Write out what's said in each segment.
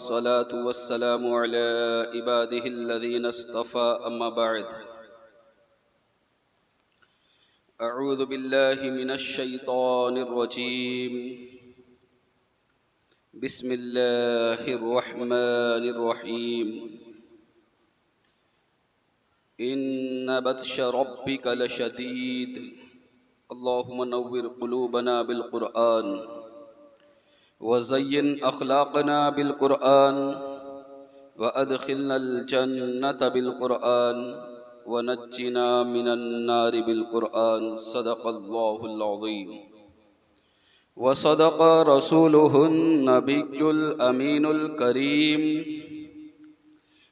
والصلاة والسلام على عباده الذين اصطفى أما بعد أعوذ بالله من الشيطان الرجيم بسم الله الرحمن الرحيم إن بطش ربك لشديد اللهم نور قلوبنا بالقرآن وزين أخلاقنا بالقرآن وأدخلنا الجنة بالقرآن ونجنا من النار بالقرآن صدق الله العظيم وصدق رسوله النبي الأمين الكريم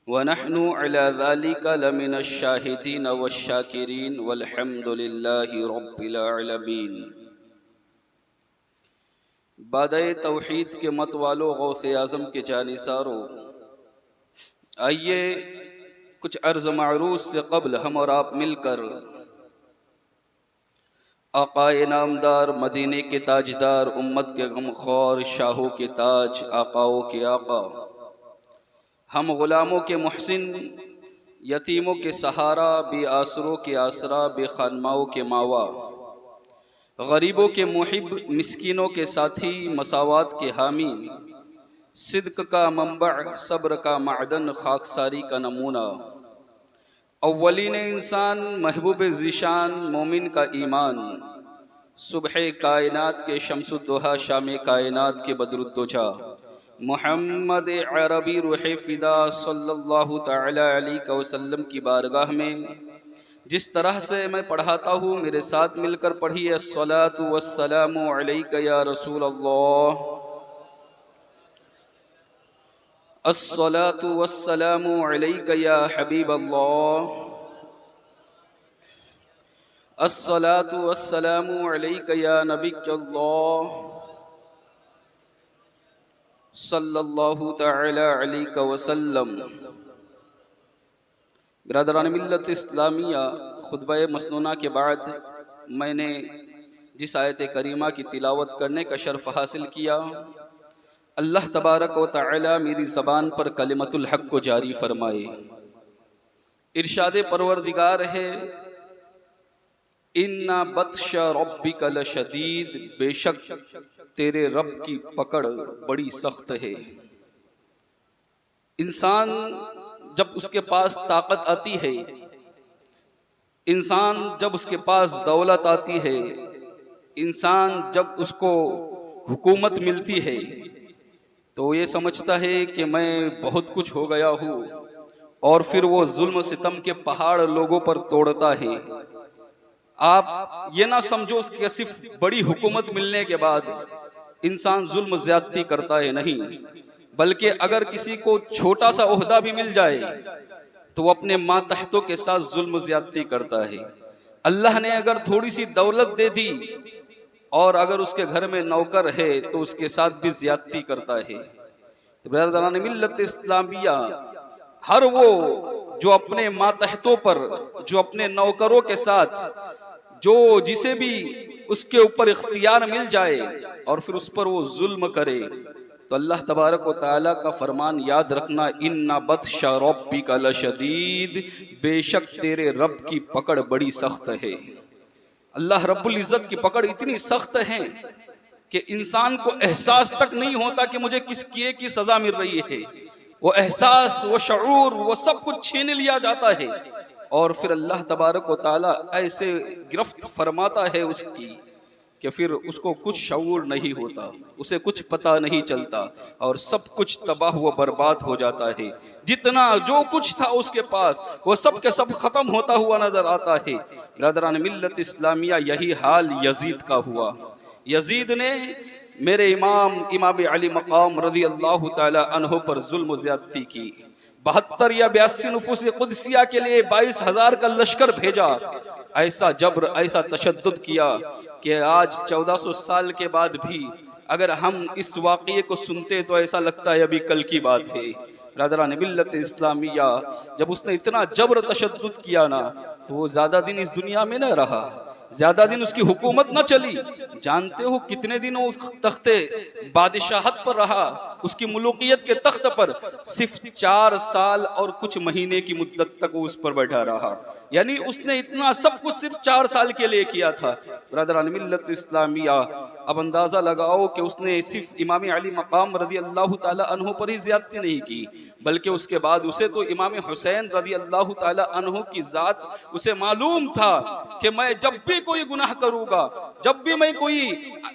ونحن على ذلك لمن الشاهدين والشاكرين والحمد لله رب العالمين۔ بادئ توحید کے مت والو، غوث اعظم کے جانثارو، آئیے کچھ عرض معروض سے قبل ہم اور آپ مل کر آقا انعامدار، مدینے کے تاجدار، امت کے غمخوار، شاہوں کے تاج، آقاؤں کے آقا، ہم غلاموں کے محسن، یتیموں کے سہارا، بے آسروں کے آسرا، بے خانماؤں کے ماوا، غریبوں کے محب، مسکینوں کے ساتھی، مساوات کے حامی، صدق کا منبع، صبر کا معدن، خاکساری کا نمونہ، اولین انسان، محبوب ذیشان، مومن کا ایمان، صبح کائنات کے شمس الضحیٰ، شام کائنات کے بدر الدجا، محمد عربی روح فدا صلی اللہ تعالی علیہ وسلم کی بارگاہ میں جس طرح سے میں پڑھاتا ہوں میرے ساتھ مل کر پڑھیے، الصلاۃ والسلام علیک یا رسول اللہ، الصلاۃ والسلام علیک یا حبیب اللہ، الصلاۃ والسلام علیک یا نبی اللہ صلی اللہ تعالی علیہ وسلم۔ برادران ملت اسلامیہ، خطبہ مسنونہ کے بعد میں نے جس آیت کریمہ کی تلاوت کرنے کا شرف حاصل کیا، اللہ تبارک و تعالی میری زبان پر کلمۃ الحق کو جاری فرمائے۔ ارشاد پروردگار ہے، ان بطش ربک لشدید، بے شک تیرے رب کی پکڑ بڑی سخت ہے۔ انسان جب اس کے پاس طاقت آتی ہے، انسان جب اس کے پاس دولت آتی ہے، انسان جب اس کو حکومت ملتی ہے تو یہ سمجھتا ہے کہ میں بہت کچھ ہو گیا ہوں، اور پھر وہ ظلم ستم کے پہاڑ لوگوں پر توڑتا ہے۔ آپ یہ نہ سمجھو اس کی صرف بڑی حکومت ملنے کے بعد انسان ظلم زیادتی کرتا ہے، نہیں، بلکہ اگر کسی کو چھوٹا سا عہدہ بھی مل جائے تو وہ اپنے ماتحتوں کے ساتھ ظلم زیادتی کرتا ہے۔ اللہ نے اگر تھوڑی سی دولت دے دی اور اگر اس کے گھر میں نوکر ہے تو اس کے ساتھ بھی زیادتی کرتا ہے۔ برادران ملت اسلامیہ، ہر وہ جو اپنے ماتحتوں پر، جو اپنے نوکروں کے ساتھ، جو جسے بھی اس کے اوپر اختیار مل جائے اور پھر اس پر وہ ظلم کرے، تو اللہ تبارک و تعالیٰ کا فرمان یاد رکھنا، ان بطش ربک لشدید، بے شک تیرے رب کی پکڑ بڑی سخت ہے۔ اللہ رب العزت کی پکڑ اتنی سخت ہے کہ انسان کو احساس تک نہیں ہوتا کہ مجھے کس کیے کی سزا مل رہی ہے۔ وہ احساس، وہ شعور، وہ سب کچھ چھین لیا جاتا ہے، اور پھر اللہ تبارک و تعالیٰ ایسے گرفت فرماتا ہے اس کی کہ پھر اس کو کچھ شعور نہیں ہوتا، اسے کچھ پتہ نہیں چلتا، اور سب کچھ تباہ و برباد ہو جاتا ہے۔ جتنا جو کچھ تھا اس کے پاس وہ سب کے سب ختم ہوتا ہوا نظر آتا ہے۔ برادران ملت اسلامیہ، یہی حال یزید کا ہوا۔ یزید نے میرے امام علی مقام رضی اللہ تعالی عنہ پر ظلم و زیادتی کی۔ 72 یا 82 نفوس قدسیہ کے لیے 22,000 کا لشکر بھیجا، ایسا جبر، ایسا تشدد کیا کہ آج 1400 سال کے بعد بھی اگر ہم اس واقعے کو سنتے تو ایسا لگتا ہے ابھی کل کی بات ہے۔ برادران ملت اسلامیہ، جب اس نے اتنا جبر تشدد کیا نا تو وہ زیادہ دن اس دنیا میں نہ رہا، زیادہ دن اس کی حکومت نہ چلی۔ جانتے ہو کتنے دن اس تخت بادشاہت پر رہا؟ اس کی ملوکیت کے تخت پر صرف 4 سال اور کچھ مہینے کی مدت تک وہ اس پر بیٹھا رہا، یعنی اس نے اتنا سب کچھ صرف 4 سال کے لیے کیا تھا۔ برادران ملت اسلامیہ، اب اندازہ لگاؤ کہ اس نے صرف امام علی مقام رضی اللہ تعالی عنہ پر ہی زیادتی نہیں کی، بلکہ اس کے بعد اسے تو امام حسین رضی اللہ تعالی عنہ کی ذات اسے معلوم تھا کہ میں جب بھی کوئی گناہ کروں گا، جب بھی میں کوئی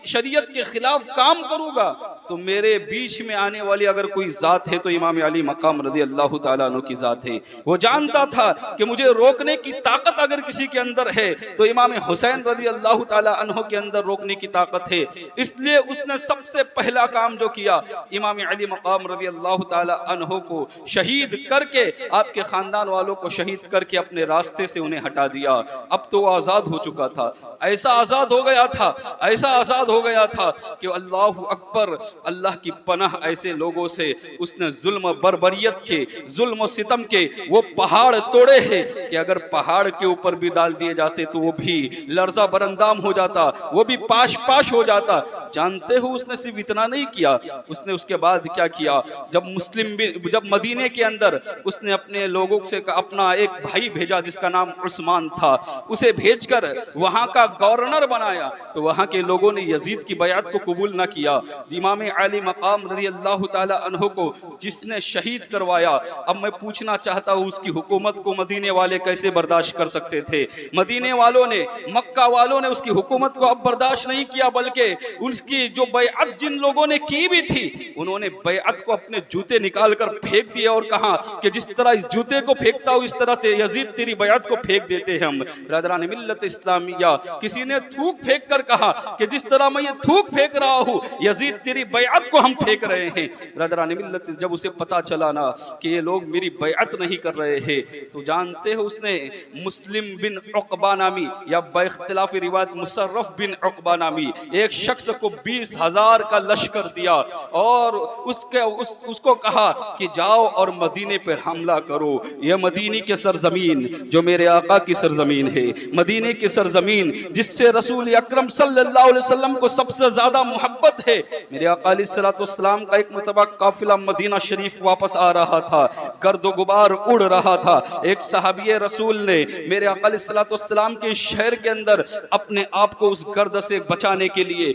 شریعت کے خلاف کام کروں گا، تو میرے بیچ میں آنے والی اگر کوئی ذات ہے تو امام علی مقام رضی اللہ تعالیٰ عنہ کی ذات ہے۔ وہ جانتا تھا کہ مجھے روکنے کی طاقت اگر کسی کے اندر ہے تو امام حسین رضی اللہ تعالیٰ عنہ کے اندر روکنے کی طاقت ہے، اس لیے اس نے سب سے پہلا کام جو کیا، امام علی مقام رضی اللہ تعالیٰ عنہ کو شہید کر کے، آپ کے خاندان والوں کو شہید کر کے اپنے راستے سے انہیں ہٹا دیا۔ اب تو وہ آزاد ہو چکا تھا، ایسا آزاد ہو گیا تھا، ایسا آزاد ہو گیا تھا کہ اللہ اکبر، اللہ کی پناہ ایسے لوگوں سے اس نے ظلم بربریت کے، ظلم و ستم کے وہ پہاڑ توڑے ہیں کہ اگر پہاڑ کے اوپر بھی ڈال دیے جاتے تو وہ بھی لرزہ برندام ہو جاتا، وہ بھی پاش پاش ہو جاتا۔ جانتے ہو اس نے صرف اتنا نہیں کیا، اس نے اس کے بعد کیا کیا، جب مدینے کے اندر اس نے اپنے لوگوں سے اپنا ایک بھائی بھیجا جس کا نام عثمان تھا، اسے بھیج کر وہاں کا گورنر بنایا، تو وہاں کے لوگوں نے یزید کی بیعت کو قبول نہ کیا۔ امام علی مقام رضی اللہ تعالی عنہ کو جس نے شہید کروایا، اب میں پوچھنا چاہتا ہوں اس کی حکومت کو مدینے والے کیسے برداشت کر سکتے تھے؟ مدینے والوں نے، مکہ والوں نے اس کی حکومت کو اب برداشت نہیں کیا، بلکہ اس کی جو بیعت جن لوگوں نے کی بھی تھی، انہوں نے بیعت کو اپنے جوتے نکال کر پھینک دیے اور کہا کہ جس طرح اس جوتے کو پھینکتا ہوں اس طرح یزید تیری بیعت کو پھینک دیتے ہیں ہم۔ برادران ملت اسلامیہ، کسی نے تھوک پھینک کر کہا کہ جس طرح میں یہ تھوک پھینک رہا ہوں یزید تیری بیعت کو ہم پھینک رہے ہیں۔ برادران ملت، جب اسے پتا چلا نا کہ یہ لوگ میری بیعت نہیں کر رہے ہیں، تو جانتے ہو اس نے مسلم بن عقبہ نامی، یا باختلاف روایت مصرف بن عقبہ نامی ایک شخص کو 20,000 کا لشکر دیا اور اس کو کہا کہ جاؤ اور مدینے پر حملہ کرو۔ یہ مدینے کی سرزمین جو میرے آقا کی سرزمین ہے، مدینے کی سرزمین جس سے رسول اکرم صلی اللہ علیہ وسلم کو سب سے زیادہ محبت ہے۔ میرے آقا علیہ السلام کا ایک مرتبہ قافلہ مدینہ شریف واپس آ رہا تھا، گرد و غبار اڑ رہا تھا، ایک صحابی رسول نے میرے آقا علیہ السلام کے شہر کے اندر اپنے آپ کو اس گرد سے بچانے کے لیے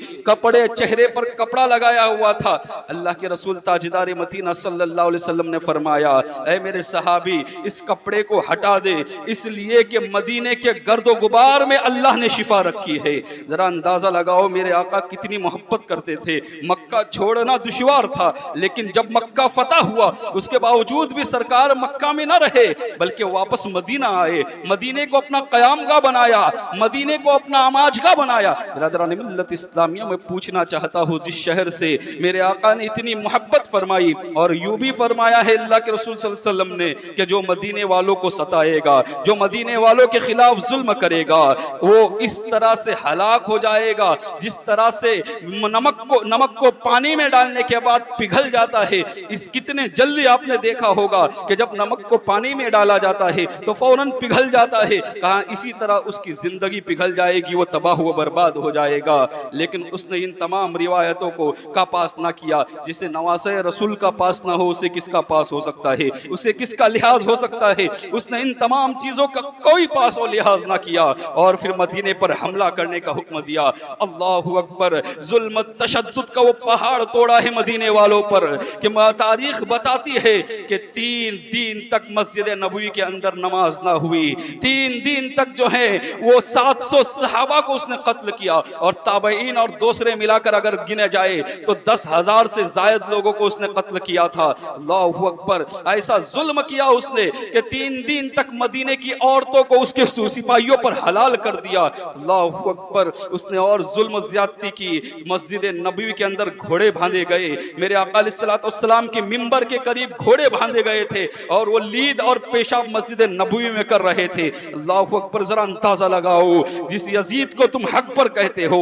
چہرے پر کپڑا لگایا ہوا تھا۔ اللہ کے رسول تاجدار مدینہ صلی اللہ علیہ وسلم نے فرمایا، اے میرے صحابی اس کپڑے کو ہٹا دے، اس لیے کہ مدینے کے گرد و غبار میں اللہ نے شفا رکھی ہے۔ ذرا اندازہ لگاؤ میرے آقا کتنی محبت کرتے تھے۔ مکہ چھوڑنا دشوار تھا، لیکن جب مکہ فتح ہوا اس کے باوجود بھی سرکار مکہ میں نہ رہے بلکہ واپس مدینہ آئے، مدینے کو اپنا قیام گاہ بنایا، مدینے کو اپنا آماج گاہ بنایا۔ برادران ملت اسلامیہ، میں پوچھنا چاہتا ہوں جس شہر سے میرے آقا نے اتنی محبت فرمائی اور یوں بھی فرمایا ہے اللہ کے رسول صلی اللہ علیہ وسلم نے کہ جو مدینے والوں کو ستائے گا، جو مدینے والوں کے خلاف ظلم کرے گا، وہ اس طرح سے ہلاک ہو جائے گا جس طرح سے نمک کو پانی میں ڈالنے کے بعد پگھل جاتا ہے۔ اس کتنے جلدی آپ نے دیکھا ہوگا کہ جب نمک کو پانی میں ڈالا جاتا ہے تو فوراً پگھل جاتا ہے، کہاں اسی طرح اس کی زندگی پگھل جائے گی، وہ تباہ و برباد ہو جائے گا۔ لیکن اس نے ان تمام روایتوں کو کا پاس نہ کیا۔ جسے نواسہ رسول کا پاس نہ ہو اسے کس کا پاس ہو سکتا ہے، اسے کس کا لحاظ ہو سکتا ہے؟ اس نے ان تمام چیزوں کا کوئی پاس و لحاظ نہ کیا اور پھر مدینے پر حملہ کرنے کا حکم دیا۔ اللہ اکبر، ظلم تشدد کا وہ پہاڑ توڑا ہے مدینے والوں پر کہ تاریخ بتاتی ہے کہ 3 دن تک مسجد نبوی کے اندر نماز نہ ہوئی، 3 دن تک جو ہے وہ 700 صحابہ کو اس نے قتل کیا اور تابعین اور دوسرے ملا کر اگر گنے جائے تو 10,000 سے زائد لوگوں کو اس نے قتل کیا تھا۔ اللہ اکبر، ایسا ظلم کیا اس نے کہ 3 دن تک مدینے کی عورتوں کو اس کے سپاہیوں پر حلال کر دیا۔ اللہ اکبر، اس نے اور ظلم و زیادتی کی۔ مسجد نبوی کے اندر گھوڑے باندھے گئے، میرے آقا علیہ السلام کے منبر کے قریب گھوڑے باندھے گئے تھے اور وہ لید اور پیشاب مسجد نبوی میں کر رہے تھے۔ اللہ اکبر، ذرا اندازہ لگاؤ، جس یزید کو تم حق پر کہتے ہو،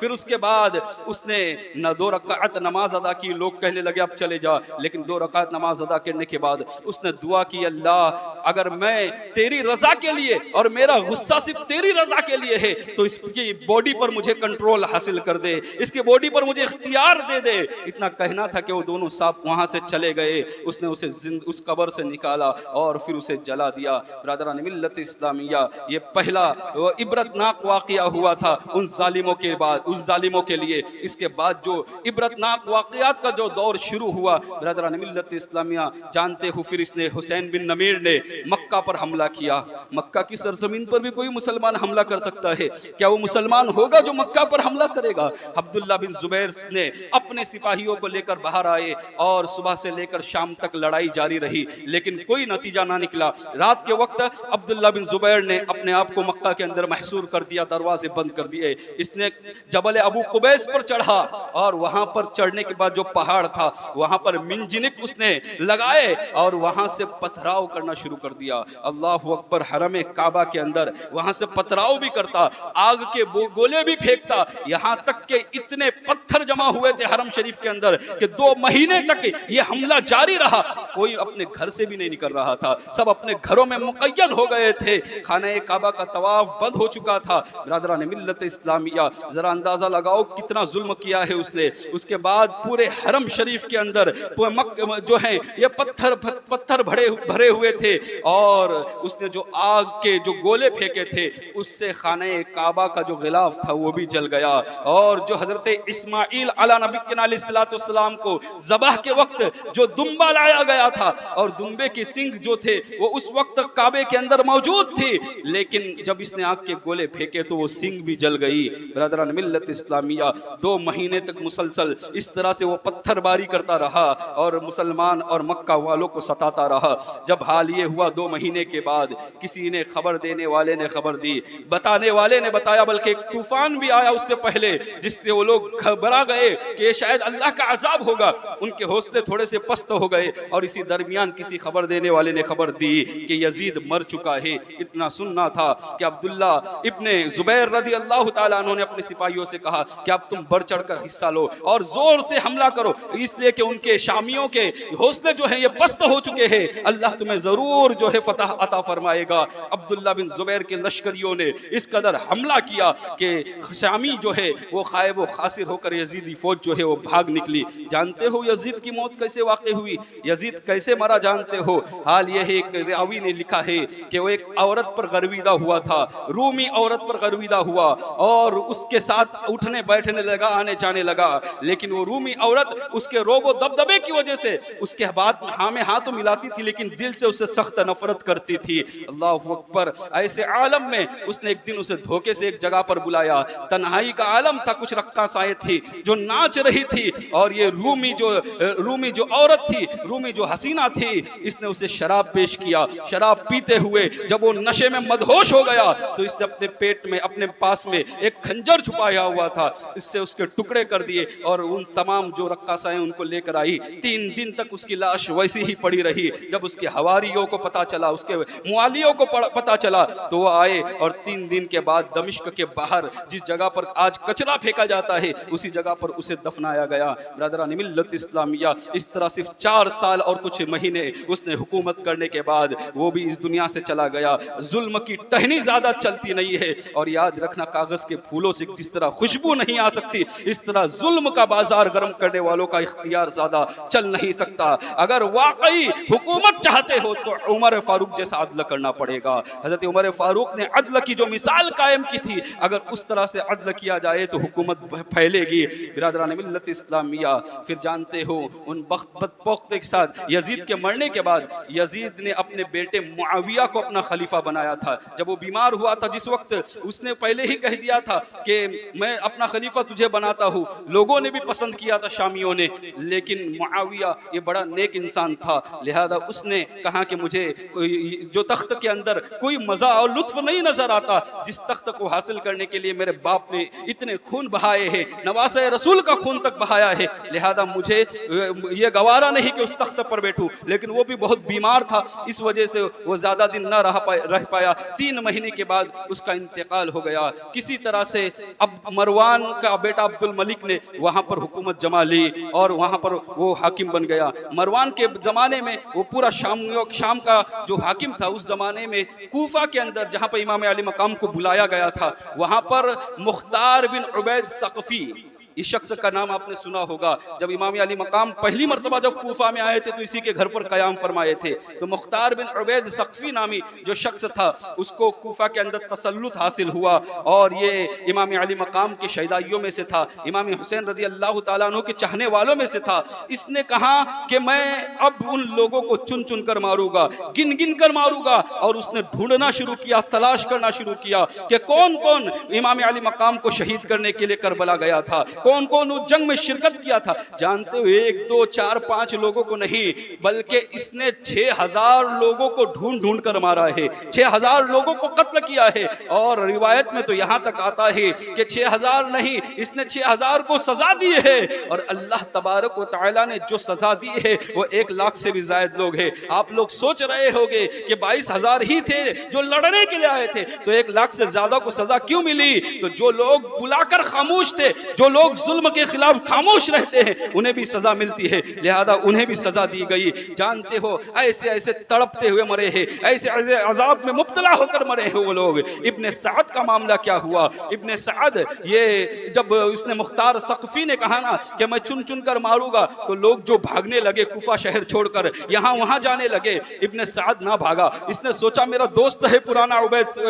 پھر اس کے بعد اس نے نہ 2 رکعت نماز ادا کی. لوگ کہنے لگے اب چلے جا, لیکن 2 رکعت نماز ادا کرنے کے بعد اس نے دعا کی, اللہ اگر میں تیری رضا کے لیے اور میرا غصہ صرف تیری رضا کے لیے ہے تو اس کی باڈی پر مجھے کنٹرول حاصل کر دے, اس کی باڈی پر مجھے اختیار دے دے. اتنا کہنا تھا کہ وہ دونوں سانپ وہاں سے چلے گئے. اس نے اسے اس قبر سے نکالا اور پھر اسے جلا دیا. برادران ملت اسلامیہ, یہ پہلا عبرتناک واقعہ ہوا تھا ان ظالموں کے بعد, اس ظالموں کے لیے. اس کے بعد جو عبرتناک واقعات کا جو دور شروع ہوا برادران ملت اسلامیہ, جانتے ہو پھر اس نے حسین بن نمیر نے مکہ پر حملہ کیا. مکہ کی سرزمین پر بھی کوئی مسلمان حملہ کر سکتا ہے, کیا وہ مسلمان ہوگا جو مکہ پر حملہ کرے گا؟ عبداللہ بن زبیر نے اپنے سپاہیوں کو لے کر باہر آئے اور صبح سے لے کر شام تک لڑائی جاری رہی, لیکن کوئی نتیجہ نہ نکلا. رات کے وقت عبداللہ بن زبیر نے اپنے آپ کو مکہ کے اندر محصور کر دیا, دروازے بند کر دیے. اس نے جبل ابو قبیس پر چڑھا اور وہاں پر چڑھنے کے بعد جو پہاڑ تھا وہاں پر منجنک اس نے لگائے اور وہاں سے پتھراؤ کرنا شروع کر دیا. اللہ اکبر. حرم کعبہ کے اندر وہاں سے پتھراؤ بھی کرتا, آگ کے گولے بھی پھینکتا, یہاں تک کہ اتنے پتھر جمع ہوئے تھے حرم شریف کے اندر کہ 2 مہینے تک یہ حملہ جاری رہا. کوئی اپنے گھر سے بھی نہیں نکل رہا تھا, سب اپنے گھروں میں مقید ہو گئے تھے. خانہ کعبہ کا طواف بند ہو چکا تھا. برادران ملت اسلامیہ, ذرا اندازہ لگاؤ کتنا ظلم کیا ہے اس نے. اس کے بعد پورے حرم شریف کے اندر جو ہیں یہ پتھر بھرے ہوئے تھے اور اس نے جو آگ کے جو گولے پھینکے تھے اس سے خانہ کعبہ کا جو غلاف تھا وہ بھی جل گیا. اور جو حضرت اسماعیل علی نبی علیہ الصلوۃ والسلام کو ذبح کے وقت جو دمبا لایا گیا تھا اور دمبے کے سینگ جو تھے وہ اس وقت کعبے کے اندر موجود تھی, لیکن جب اس نے آگ کے گولے پھینکے تو وہ سینگ بھی جل گئی. برادران ملت اسلامیہ, 2 مہینے تک مسلسل اس طرح سے وہ پتھر باری کرتا رہا اور مسلمان اور مکہ والوں کو ستاتا رہا. جب حال یہ ہوا 2 مہینے کے بعد کسی نے خبر دینے والے نے خبر دی, بتانے والے نے بتایا, بلکہ ایک طوفان بھی آیا اس سے پہلے جس سے وہ لوگ گھبرا گئے کہ یہ شاید اللہ کا عذاب ہوگا. ان کے حوصلے تھوڑے سے پست ہو گئے اور اسی درمیان کسی خبر دینے والے نے خبر دی کہ یزید مر چکا ہے. اتنا سننا تھا کہ عبداللہ ابن زبیر رضی اللہ تعالیٰ عنہ نے اپنے سپاہیوں سے کہا کہ اب تم بڑھ چڑھ کر حصہ لو اور زور سے حملہ کرو, اس لیے کہ ان کے شامیوں کے حوصلے جو ہیں یہ پست ہو چکے ہیں, اللہ تمہیں ضرور جو ہے فتح عطا فرمائے گا. عبداللہ بن زبیر کے لشکریوں نے اس قدر حملہ کیا کہ شامی جو ہے وہ خائب و خاسر ہو کر یزیدی فوج جو ہے وہ بھاگ نکلی. جانتے ہو یزید کی موت کیسے واقع ہوئی, یزید کیسے مرا جانتے ہو؟ حال یہ ہے ایک راوی نے لکھا ہے کہ وہ ایک عورت پر غرویدہ ہوا تھا, رومی عورت پر غرویدہ ہوا اور اس کے ساتھ اٹھنے بیٹھنے لگا, آنے جانے لگا, لیکن وہ رومی عورت اس کے روب و دبدبے کی وجہ سے اس کے بات ہاں میں ہاں تو ملاتی تھی لیکن دل سے اسے سخت نفرت کرتی تھی. اللہ اکبر. ایسے عالم میں اس نے ایک دن اسے دھوکے سے ایک جگہ پر بلایا, تنہائی کا عالم تھا, کچھ رقاصائیں تھی جو ناچ رہی تھی اور یہ رومی جو عورت تھی, رومی جو حسینہ تھی, اس نے اسے شراب پیش کیا. شراب پیتے ہوئے جب وہ نشے میں مدہوش ہو گیا تو اس نے اپنے پیٹ میں اپنے پاس میں ایک خنجر چھپایا ہوا تھا, اس سے اس کے ٹکڑے کر دیے اور ان تمام جو رقاصائیں ان کو لے کر آئی. 3 دن تک اس کی لاش ویسی ہی پڑی رہی. جب اس کے حواریوں کو پتا چلا, اس کے موالیوں کو پتا چلا تو وہ آئے اور 3 دن کے بعد دمشق کے باہر جس جگہ پر آج کچرا پھینکا جاتا ہے اسی جگہ پر اسے دفنایا گیا. برادران ملت اسلامیہ, اس طرح صرف 4 سال اور کچھ مہینے اس نے حکومت کرنے کے بعد وہ بھی اس دنیا سے چلا گیا. ظلم کی ٹہنی زیادہ چلتی نہیں ہے, اور یاد رکھنا کاغذ کے پھولوں سے جس طرح خوشبو نہیں آ سکتی اس طرح ظلم کا بازار گرم کرنے والوں کا اختیار زیادہ چل نہیں سکتا. اگر واقعی حکومت چاہتے ہو تو عمر فاروق جیسا عدل کرنا پڑے گا. حضرت عمر فاروق نے عدل کی جو مثال قائم کی تھی, اگر اس طرح سے عدل کیا جائے تو حکومت پھیلے گی. برادران ملت اسلامیہ, پھر جانتے ہو ان بدبخت کے ساتھ یزید کے مرنے کے بعد یزید نے اپنے بیٹے معاویہ کو اپنا خلیفہ بنایا تھا. جب وہ بیمار ہوا تھا جس وقت اس نے پہلے ہی کہہ دیا تھا کہ میں اپنا خلیفہ تجھے بناتا ہوں, لوگوں نے بھی پسند کیا تھا شامیوں نے, لیکن معاویہ یہ بڑا نیک انسان تھا, لہذا اس نے کہا کہ مجھے جو تخت کے اندر کوئی مزہ اور لطف نہیں نظر آتا جس تخت کو حاصل کرنے کے لیے میرے باپ نے اتنے خون بہائے ہیں, نواسۂ رسول کا خون تک بہایا ہے, لہذا مجھے یہ گوارا نہیں کہ اس تخت پر بیٹھوں. لیکن وہ بھی بہت بیمار تھا, اس وجہ سے وہ زیادہ دن نہ رہ پایا. 3 مہینے کے بعد اس کا انتقال انتقال ہو گیا. کسی طرح سے اب مروان کا بیٹا عبد الملک نے وہاں پر حکومت جما لی اور وہاں پر وہ حاکم بن گیا. مروان کے زمانے میں وہ پورا شام کا جو حاکم تھا اس زمانے میں کوفہ کے اندر جہاں پر امام علی مقام کو بلایا گیا تھا وہاں پر مختار بن عبید ثقفی، اس شخص کا نام آپ نے سنا ہوگا. جب امام علی مقام پہلی مرتبہ جب کوفہ میں آئے تھے تو اسی کے گھر پر قیام فرمائے تھے. تو مختار بن عبید ثقفی نامی جو شخص تھا اس کو کوفہ کے اندر تسلط حاصل ہوا اور یہ امام علی مقام کے شہدائیوں میں سے تھا، امام حسین رضی اللہ تعالیٰ عنہ کے چاہنے والوں میں سے تھا. اس نے کہا کہ میں اب ان لوگوں کو چن چن کر ماروں گا، گن گن کر ماروں گا. اور اس نے ڈھونڈنا شروع کیا، تلاش کرنا شروع کیا کہ کون کون امام علی مقام کو شہید کرنے کے لیے کربلا گیا تھا، کون کون اس جنگ میں شرکت کیا تھا. جانتے ہو 1 2 4 5 لوگوں کو نہیں بلکہ اس نے 6000 لوگوں کو ڈھونڈ ڈھونڈ کر مارا ہے، 6000 لوگوں کو قتل کیا ہے. اور روایت میں تو یہاں تک آتا ہے کہ 6000 نہیں، اس نے 6000 کو سزا دی ہے. اور اللہ تبارک و تعالی نے جو سزا دی ہے وہ 1 لاکھ سے بھی زائد لوگ ہیں. آپ لوگ سوچ رہے ہوگے کہ 22,000 ہی تھے جو لڑنے کے لیے آئے تھے تو 1 لاکھ سے زیادہ کو سزا کیوں ملی؟ تو جو لوگ بلا کر خاموش تھے، جو لوگ ظلم کے خلاف خاموش رہتے ہیں انہیں بھی سزا ملتی ہے، لہذا انہیں بھی سزا دی گئی. جانتے ہو ایسے ایسے تڑپتے ہوئے مرے ہیں، ایسے ایسے عذاب میں مبتلا ہو کر مرے ہیں وہ لوگ. ابن سعد کا معاملہ کیا ہوا؟ ابن سعد یہ جب اس نے مختار ثقفی نے کہا نا کہ میں چن چن کر ماروں گا تو لوگ جو بھاگنے لگے کوفہ شہر چھوڑ کر یہاں وہاں جانے لگے. ابن سعد نہ بھاگا، اس نے سوچا میرا دوست ہے پرانا عبید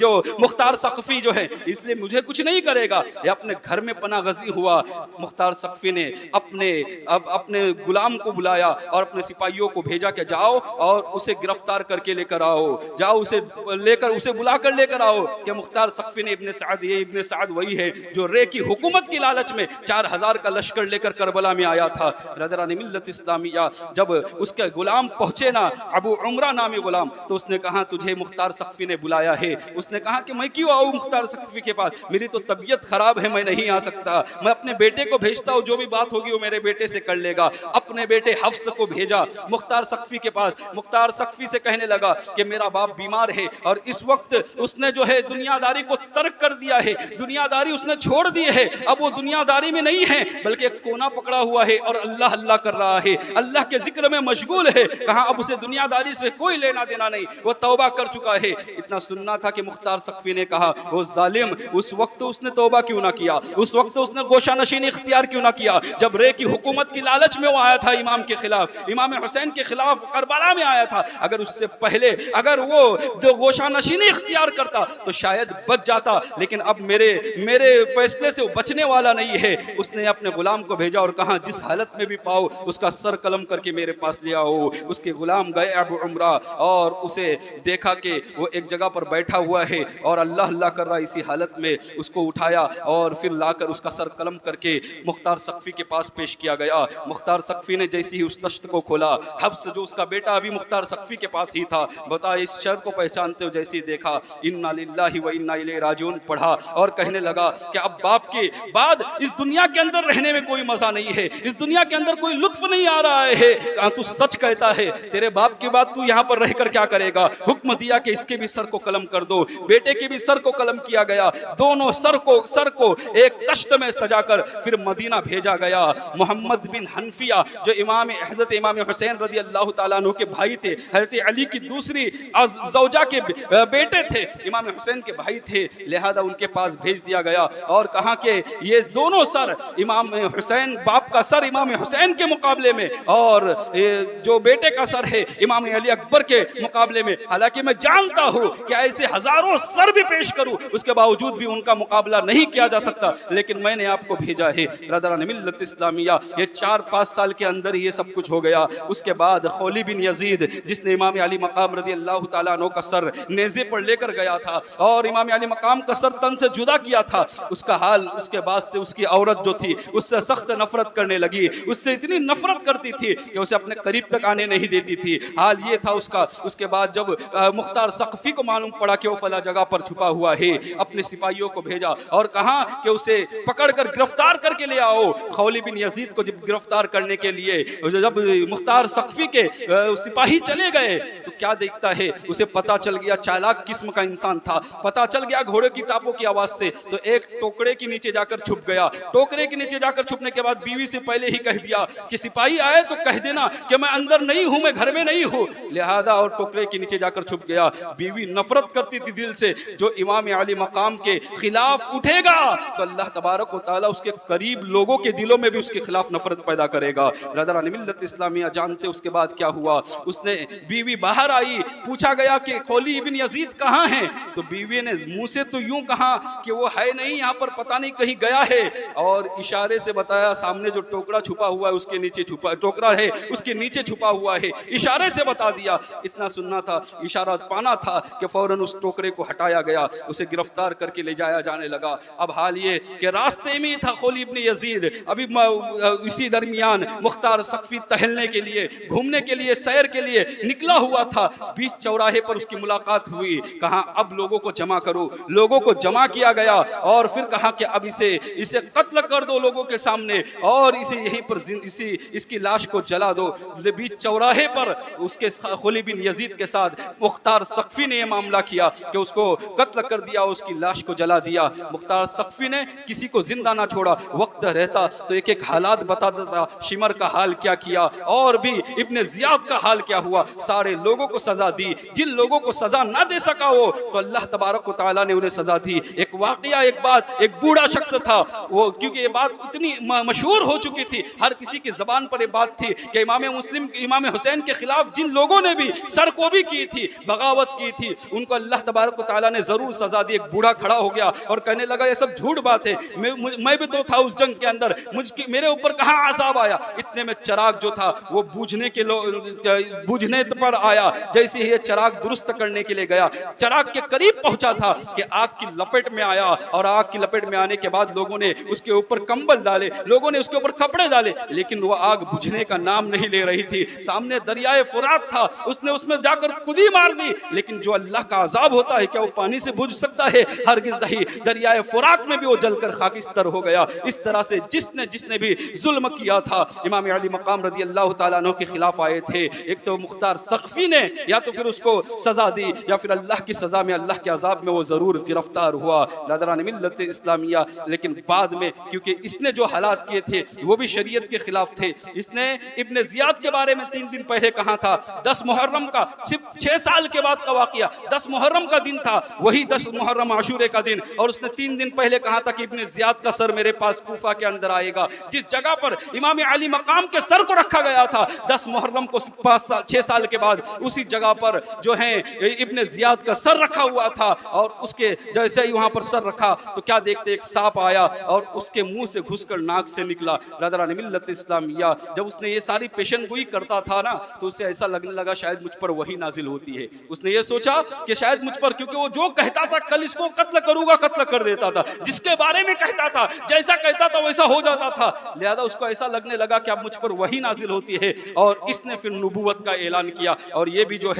جو مختار ثقفی جو ہے اس لیے مجھے کچھ نہیں کرے گا. یہ اپنے گھر میں پناہ گزین ہوا. مختار ثقفی نے اپنے غلام کو بلایا اور اپنے سپاہیوں کو بھیجا کہ جاؤ اور اسے گرفتار کر کے لے کر آؤ، جاؤ اسے بلا کر لے کر آؤ. کہ مختار ثقفی نے ابن سعد وہی ہے جو رے کی حکومت کی لالچ میں 4000 کا لشکر لے کر کربلا میں آیا تھا. برادران ملت اسلامیہ جب اس کے غلام پہنچے نا ابو عمرہ نامی غلام تو اس نے کہا تجھے مختار ثقفی نے بلایا ہے. اس نے کہا کہ میں کیوں آؤں مختار ثقفی کے پاس، میری تو طبیعت خراب ہے میں نہیں آ سکتا، میں اپنے بیٹے کو بھیجتا ہوں جو بھی بات ہوگی وہ میرے بیٹے سے کر لے گا. اپنے بیٹے حفص کو بھیجا مختار ثقفی کے پاس. مختار ثقفی سے کہنے لگا کہ میرا باپ بیمار ہے اور اس وقت اس نے جو ہے دنیا داری کو ترک کر دیا ہے، دنیا داری اس نے چھوڑ دی ہے. اب وہ دنیا داری میں نہیں ہے بلکہ ایک کونا پکڑا ہوا ہے اور اللہ اللہ کر رہا ہے، اللہ کے ذکر میں مشغول ہے. کہاں اب اسے دنیا داری سے کوئی لینا دینا نہیں، وہ توبہ کر چکا ہے. اتنا سننا تھا کہ مختار ثقفی نے کہا وہ ظالم اس وقت اس نے توبہ کیوں نہ کیا، اس وقت اس نے گوشہ نشینی اختیار کیوں نہ کیا جب رے کی حکومت کی لالچ میں وہ آیا تھا امام کے خلاف، امام حسین کے خلاف کربلا میں آیا تھا. اگر اس سے پہلے اگر وہ گوشہ نشینی اختیار کرتا تو شاید بچ جاتا، لیکن اب میرے فیصلے سے وہ بچنے والا نہیں ہے. اس نے اپنے غلام کو بھیجا اور کہا جس حالت میں بھی پاؤ اس کا سر قلم کر کے میرے پاس لے آؤ. اس کے غلام گئے ابو عمرہ اور اسے دیکھا کہ وہ ایک جگہ پر بیٹھا ہوا ہے اور اللہ اللہ کر رہا. اسی حالت میں اس کو اٹھایا اور پھر لا کر اس کا سر قلم کر کے مختار ثقفی کے پاس پیش کیا گیا. مختار ثقفی نے جیسے ہی اس تشت کو کھولا، حفص جو اس کا بیٹا ابھی مختار ثقفی کے پاس ہی تھا، بتا اس شر کو پہچانتے ہو جیسے ہی دیکھا انا للہ و انا الیہ راجعون پڑھا اور کہنے لگا کہ اب باپ کے بعد اس دنیا کے اندر رہنے میں کوئی مزہ نہیں ہے، اس دنیا کے اندر کوئی لطف نہیں آ رہا ہے. کہا تو سچ کہتا ہے، تیرے باپ کے بعد تو یہاں پر رہ کر کیا کرے گا؟ حکم دیا کہ اس کے بھی سر کو قلم کر دو. بیٹے کے بھی سر کو قلم کیا گیا، دونوں سر کو ایک تشت میں سجا کر پھر مدینہ بھیجا گیا. محمد بن حنفیہ جو حضرت امام حسین رضی اللہ تعالیٰ عنہ کے بھائی تھے، حضرت علی کی دوسری زوجہ کے بیٹے تھے، امام حسین کے بھائی تھے، لہذا ان کے پاس بھیج دیا گیا اور کہا کہ یہ دونوں سر امام حسین، باپ کا سر امام حسین کے مقابلے میں اور جو بیٹے کا سر ہے امام علی اکبر کے مقابلے میں، حالانکہ میں جانتا ہوں کہ ایسے ہزاروں سر بھی پیش کروں اس کے باوجود بھی ان کا مقابلہ نہیں کیا جا سکتا، لیکن میں نے آپ کو بھیجا ہے. برادران ملت اسلامیہ یہ 4-5 سال کے اندر یہ سب کچھ ہو گیا. اس کے بعد خولی بن یزید جس نے امام علی مقام رضی اللہ تعالیٰ عنہ کا سر نیزے پر لے کر گیا تھا اور امام علی مقام کا سر تن سے جدا کیا تھا، اس کا حال اس کے بعد سے اس کی عورت جو تھی اس سے سخت نفرت کرنے لگی، اس سے اتنی نفرت کرتی تھی کہ اسے اپنے قریب تک آنے نہیں دیتی تھی. حال یہ تھا اس کا. اس کے بعد جب مختار ثقفی کو معلوم پڑا کہ وہ فلاں جگہ پر چھپا ہوا ہے، اپنے سپاہیوں کو بھیجا اور کہا کہ اسے پکڑ پکڑ کر گرفتار کر کے لے آؤ۔ خولی بن یزید کو جب گرفتار کرنے کے لیے جب مختار ثقفی کے سپاہی چلے گئے تو کیا دیکھتا ہے، اسے پتا چل گیا چالاک قسم کا انسان تھا، پتا چل گیا گھوڑے کی ٹاپوں کی آواز سے، تو ایک ٹوکرے کے نیچے جا کر چھپ گیا۔ ٹوکرے کے نیچے جا کر چھپنے کے بعد بیوی سے پہلے ہی کہہ دیا کہ سپاہی آئے تو کہہ دینا کہ میں اندر نہیں ہوں، میں گھر میں نہیں ہوں، لہذا اور ٹوکرے کے نیچے جا کر چھپ گیا۔ بیوی نفرت کرتی تھی دل سے، جو امام علی مقام کے خلاف اٹھے گا تو اللہ تبارک و تعالیٰ اس کے قریب لوگوں کے دلوں میں بھی اس کے خلاف نفرت پیدا کرے گا۔ برادران ملت اسلامیہ جانتے اس کے بعد کیا ہوا؟ اس نے بیوی باہر آئی، پوچھا گیا کہ خولی ابن یزید کہاں ہیں؟ تو بیوی نے منہ سے تو یوں کہا کہ وہ ہے نہیں یہاں پر، پتہ نہیں کہیں گیا ہے، اور اشارے سے بتایا سامنے جو ٹوکرا چھپا ہوا ہے اس کے نیچے ٹوکرا ہے اس کے نیچے چھپا ہوا ہے، اشارے سے بتا دیا۔ اتنا سننا تھا، اشارہ پانا تھا کہ فوراً اس ٹوکرے کو ہٹایا گیا، اسے گرفتار کر کے لے جایا جانے لگا۔ اب حال یہ کہ راستے میں تھا خولی ابن یزید، ابھی اسی درمیان مختار ثقفی ٹہلنے کے لیے، گھومنے کے لیے، سیر کے لیے نکلا ہوا تھا۔ بیچ چوراہے پر اس کی ملاقات ہوئی، کہا اب لوگوں کو جمع کرو، لوگوں کو جمع کیا گیا، اور پھر کہا کہ اب اسے قتل کر دو لوگوں کے سامنے، اور اسے یہیں پر اس کی لاش کو جلا دو۔ بیچ چوراہے پر اس کے خولی بن یزید کے ساتھ مختار ثقفی نے یہ معاملہ کیا کہ اس کو قتل کر دیا، اس کی لاش کو جلا دیا۔ مختار ثقفی نے کسی کو زندہ نہ چھوڑا، وقت رہتا تو ایک ایک حالات بتا دیتا، شمر کا حال کیا کیا، اور بھی ابن زیاد کا حال کیا ہوا۔ سارے لوگوں کو سزا دی، جن لوگوں کو سزا نہ دے سکا وہ تو اللہ تبارک و تعالیٰ نے انہیں سزا دی۔ ایک واقعہ، ایک بات، ایک بوڑھا شخص تھا وہ، کیونکہ یہ بات اتنی مشہور ہو چکی تھی، ہر کسی کی زبان پر یہ بات تھی کہ امام حسین کے خلاف جن لوگوں نے بھی سرکوبی کی تھی، بغاوت کی تھی، ان کو اللہ تبارک و تعالیٰ نے ضرور سزا دی۔ ایک بوڑھا کھڑا ہو گیا اور کہنے لگا یہ سب جھوٹ بات ہے، میں بھی تو تھا اس جنگ کے اندر، میرے اوپر کہاں عذاب آیا؟ اتنے میں چراغ جو تھا وہ بوجھنے پر آیا۔ جیسے ہی یہ چراغ درست کرنے کے لیے گیا، چراغ کے قریب پہنچا تھا کہ آگ کی لپیٹ میں آیا، اور آگ کی لپیٹ میں آنے کے بعد لوگوں نے اس کے اوپر کمبل ڈالے، لوگوں نے اس کے اوپر کپڑے ڈالے، لیکن وہ آگ بجھنے کا نام نہیں لے رہی تھی۔ سامنے دریائے فرات تھا، اس نے اس میں جا کر کدی مار دی، لیکن جو اللہ کا عذاب ہوتا ہے کیا وہ پانی سے بجھ سکتا ہے؟ ہرگز نہیں۔ دریائے فرات میں بھی وہ جل کر خاکستر ہو گیا۔ اس طرح سے جس نے بھی ظلم کیا تھا، امام علی مقام رضی اللہ تعالیٰ عنہ کے خلاف آئے تھے، ایک تو مختار ثقفی نے یا تو پھر اس کو سزا دی، یا پھر اللہ کی سزا میں، اللہ کے عذاب میں وہ ضرور گرفتار ہوا۔ برادران ملت اسلامیہ، لیکن بعد میں کیونکہ اس نے جو حالات کیے تھے وہ بھی شریعت کے خلاف تھے، اس نے ابن زیاد کے بارے میں 3 دن پہلے کہا تھا، 10 محرم کا، صرف 6 سال کے بعد کا واقعہ، 10 محرم کا دن تھا، وہی 10 محرم عاشورے کا دن، اور اس نے 3 دن پہلے کہا تھا کہ ابن زیاد کا سر میرے پاس کوفہ کے اندر آئے گا۔ جس جگہ پر امام علی مقام کے سر کو رکھا گیا تھا 10 محرم کو 6 سال کے بعد، اسی جگہ پر جو ہے ابن زیاد کا سر رکھا ہوا تھا، اور اس کے جیسے ہی وہاں پر سر رکھا تو کیا دیکھتے ایک سانپ آیا اور اس کے منہ سے گھس کر ناک سے نکلا۔ برادران ملت اسلامیہ، جب اس نے یہ ساری پیشن گوئی کرتا تھا نا تو اسے ایسا لگنے لگا شاید مجھ پر وہی نازل ہوتی ہے۔ اس نے یہ سوچا کہ شاید مجھ پر، کیونکہ وہ جو کہتا تھا کل اس کو قتل کروں گا، قتل کر دیتا تھا، جس کے بارے میں کہتا تھا، جیسا کہتا تھا ویسا ہو جاتا تھا، لہذا اس کو ایسا لگنے لگا کہ اب مجھ پر وہی نازل ہوتی ہے، اور اس نے پھر نبوت کا اعلان کیا، اور یہ بھی جو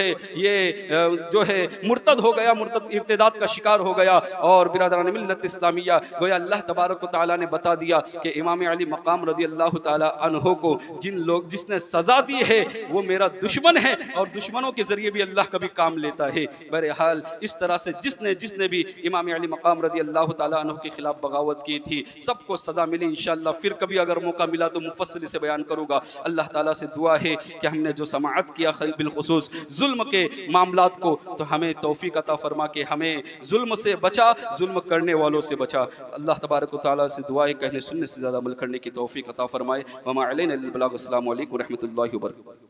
ہے مرتد ہو گیا، ارتداد کا شکار ہو گیا۔ اور برادران ملت اسلامیہ، گویا اللہ تبارک و تعالیٰ نے بتا دیا کہ امام علی مقام رضی اللہ تعالیٰ عنہ کو جس نے سزا دی ہے وہ میرا دشمن ہے، اور دشمنوں کے ذریعے بھی اللہ کبھی کام لیتا ہے۔ بہرحال اس طرح سے جس نے بھی امام علی مقام رضی اللہ تعالیٰ عنہ کے خلاف بغاوت کی تھی سب کو سزا ملی۔ انشاءاللہ پھر کبھی اگر موقع ملا تو مفصل سے بیان کروں گا۔ اللہ تعالیٰ سے دعا ہے کہ ہم نے جو سماعت کیا بالخصوص ظلم کے معاملات کو، تو ہمیں توفیق عطا فرما کہ ہمیں ظلم سے بچا، ظلم کرنے والوں سے بچا۔ اللہ تبارک و تعالیٰ سے دعا ہے کہنے سننے سے زیادہ عمل کرنے کی توفیق عطا فرمائے۔ وما علینا الا البلاغ۔ السلام علیکم ورحمۃ اللہ وبرکاتہ۔